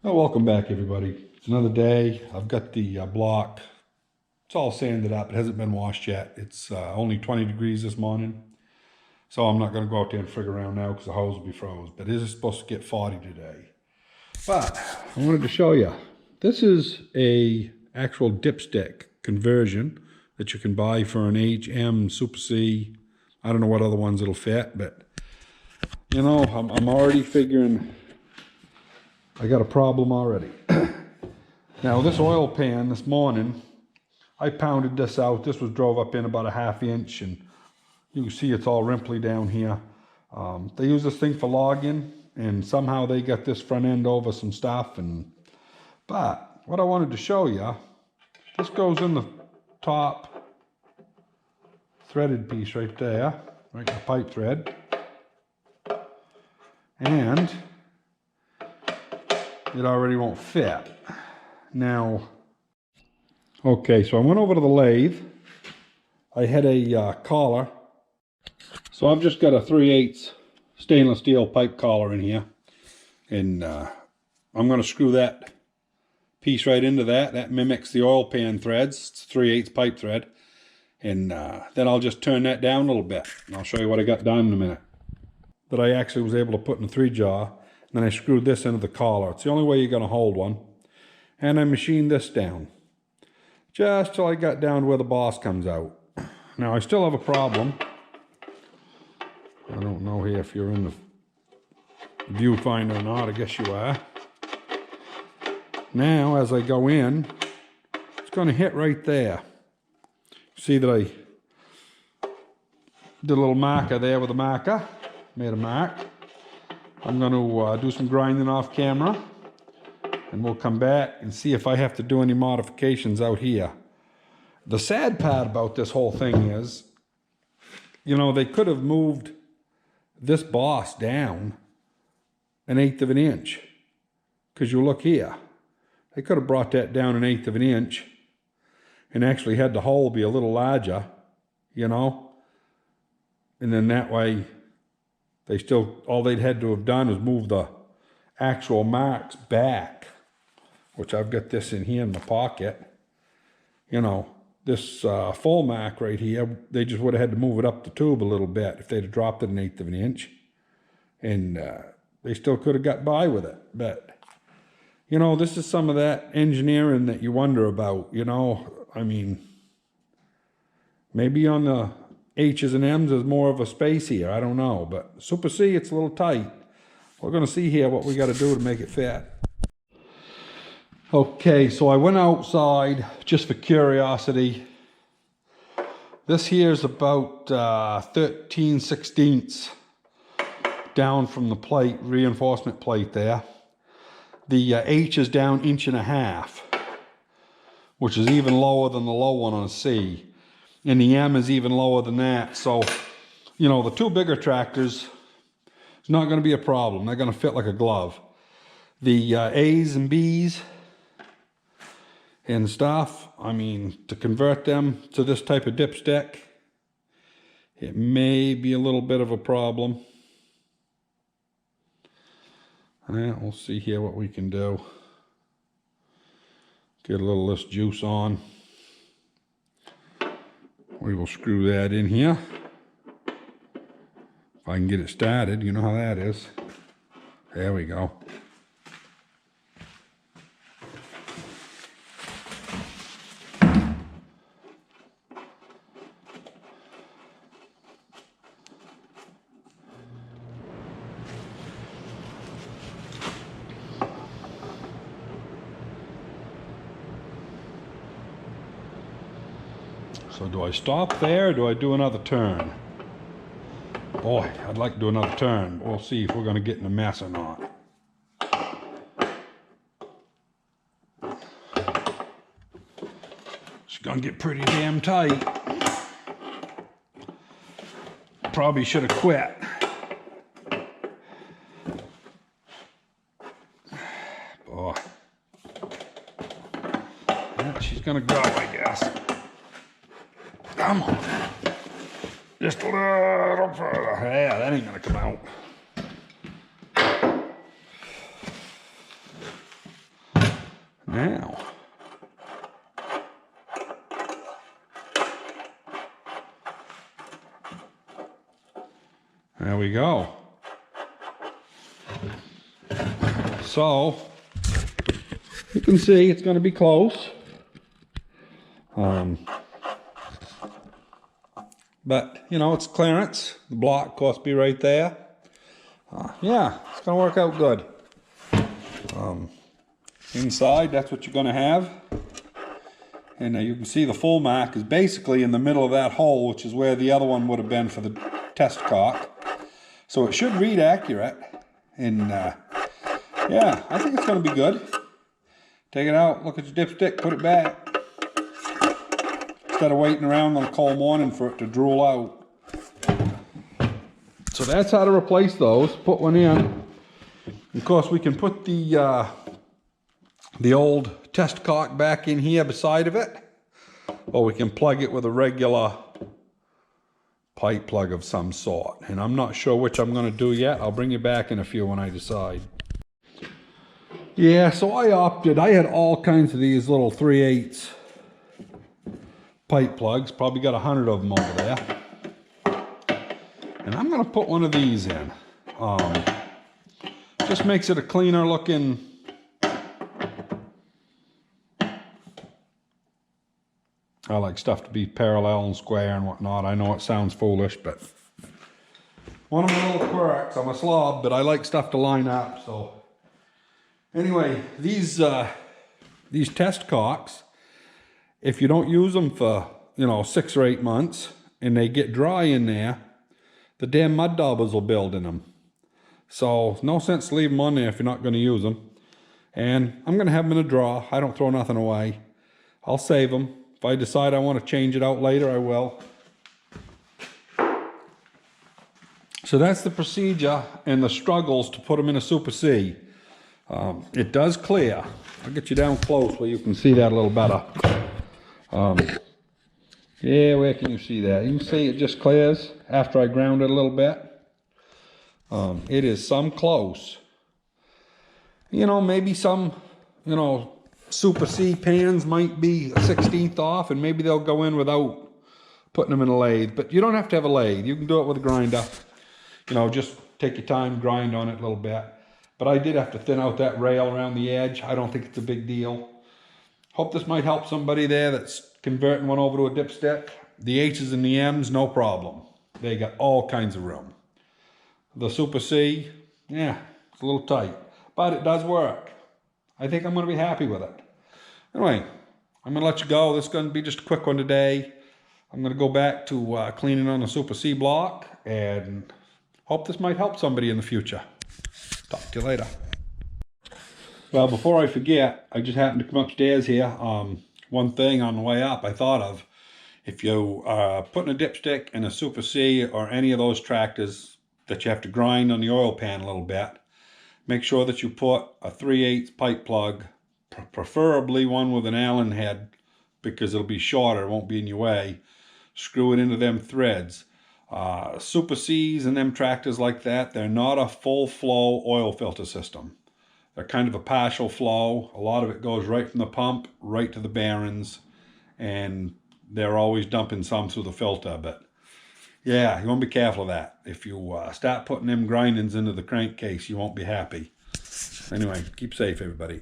Well, welcome back, everybody. It's another day. I've got the block. It's all sanded up. It hasn't been washed yet. It's only 20 degrees this morning. So I'm not going to go out there and frig around now because the hose will be froze. But it is supposed to get 40 today. But I wanted to show you. This is a actual dipstick conversion that you can buy for an HM Super C. I don't know what other ones it'll fit, but you know, I'm already figuring I got a problem already. Now this oil pan this morning, I pounded this out. This was drove up in about a 1/2 inch, and you can see it's all rimply down here. They use this thing for logging, and somehow they got this front end over some stuff. But what I wanted to show you, this goes in the top threaded piece right there, right, the pipe thread, and it already won't fit. Now, okay, so I went over to the lathe. I had a collar. So I've just got a 3/8 stainless steel pipe collar in here. And I'm going to screw that piece right into that. That mimics the oil pan threads. It's 3/8 pipe thread. And then I'll just turn that down a little bit. And I'll show you what I got done in a minute. That I actually was able to put in a 3-jaw. And then I screwed this into the collar. It's the only way you're going to hold one. And I machined this down. Just till I got down to where the boss comes out. Now I still have a problem. I don't know here if you're in the viewfinder or not. I guess you are. Now as I go in, it's going to hit right there. See that I did a little marker there with a marker. Made a mark. I'm going to do some grinding off camera, and we'll come back and see if I have to do any modifications out here. The sad part about this whole thing is, you know, they could have moved this boss down 1/8 of an inch. Because you look here, they could have brought that down 1/8 of an inch and actually had the hole be a little larger, you know, and then that way they still, all they'd had to have done is move the actual marks back, which I've got this in here in my pocket. You know, this full mark right here, they just would have had to move it up the tube a little bit if they'd have dropped it 1/8 of an inch. And they still could have got by with it. But, you know, this is some of that engineering that you wonder about, you know. I mean, maybe on the H's and M's there's more of a space here. I don't know. But Super C, it's a little tight. We're going to see here what we got to do to make it fit. Okay, so I went outside just for curiosity. This here is about 13/16 down from the plate, reinforcement plate there. The H is down 1.5 inches, which is even lower than the low one on a C. And the M is even lower than that. So, you know, the two bigger tractors, it's not going to be a problem. They're going to fit like a glove. The A's and B's and stuff, I mean, to convert them to this type of dipstick, it may be a little bit of a problem. We'll see here what we can do. Get a little of this juice on. We will screw that in here. If I can get it started, you know how that is. There we go. So do I stop there or do I do another turn? Boy, I'd like to do another turn. We'll see if we're going to get in a mess or not. It's going to get pretty damn tight. Probably should have quit. Boy. Yeah, she's going to go, I guess. Come on. Just a little further. Yeah, that ain't gonna come out. Now, there we go. So, you can see it's going to be close. But, you know, it's clearance. The block, of course, be right there. Yeah, it's going to work out good. Inside, that's what you're going to have. And you can see the full mark is basically in the middle of that hole, which is where the other one would have been for the test cock. So it should read accurate. And, yeah, I think it's going to be good. Take it out, look at your dipstick, put it back. Instead of waiting around on a cold morning for it to drool out. So that's how to replace those. Put one in. Of course, we can put the old test cock back in here beside of it, or we can plug it with a regular pipe plug of some sort. And I'm not sure which I'm going to do yet. I'll bring you back in a few when I decide. Yeah, so I had all kinds of these little 3/8 pipe plugs. Probably got 100 of them over there. And I'm going to put one of these in. Just makes it a cleaner looking. I like stuff to be parallel and square and whatnot. I know it sounds foolish, but one of my little quirks. I'm a slob, but I like stuff to line up. So anyway, these test cocks, if you don't use them for, 6 or 8 months and they get dry in there, the damn mud daubers will build in them. So no sense to leave them on there if you're not going to use them. And I'm going to have them in a drawer. I don't throw nothing away. I'll save them. If I decide I want to change it out later, I will. So that's the procedure and the struggles to put them in a Super C. It does clear. I'll get you down close where you can see that a little better. Yeah, where can you see that? You can see it just clears after I ground it a little bit. It is some close. Maybe some, Super C pans might be a 1/16 off, and maybe they'll go in without putting them in a lathe. But you don't have to have a lathe. You can do it with a grinder. Just take your time, grind on it a little bit. But I did have to thin out that rail around the edge. I don't think it's a big deal. Hope this might help somebody there that's converting one over to a dipstick. The H's and the M's, no problem. They got all kinds of room. The Super C, yeah, it's a little tight. But it does work. I think I'm going to be happy with it. Anyway, I'm going to let you go. This is going to be just a quick one today. I'm going to go back to cleaning on the Super C block, and hope this might help somebody in the future. Talk to you later. Well, before I forget, I just happened to come upstairs here. One thing on the way up I thought of. If you are putting a dipstick in a Super C or any of those tractors that you have to grind on the oil pan a little bit, make sure that you put a 3/8 pipe plug, preferably one with an Allen head, because it'll be shorter, it won't be in your way. Screw it into them threads. Super Cs and them tractors like that, they're not a full flow oil filter system. They're kind of a partial flow. A lot of it goes right from the pump right to the bearings, and they're always dumping some through the filter. But yeah, you want to be careful of that. If you start putting them grindings into the crankcase, you won't be happy. Anyway, keep safe, everybody.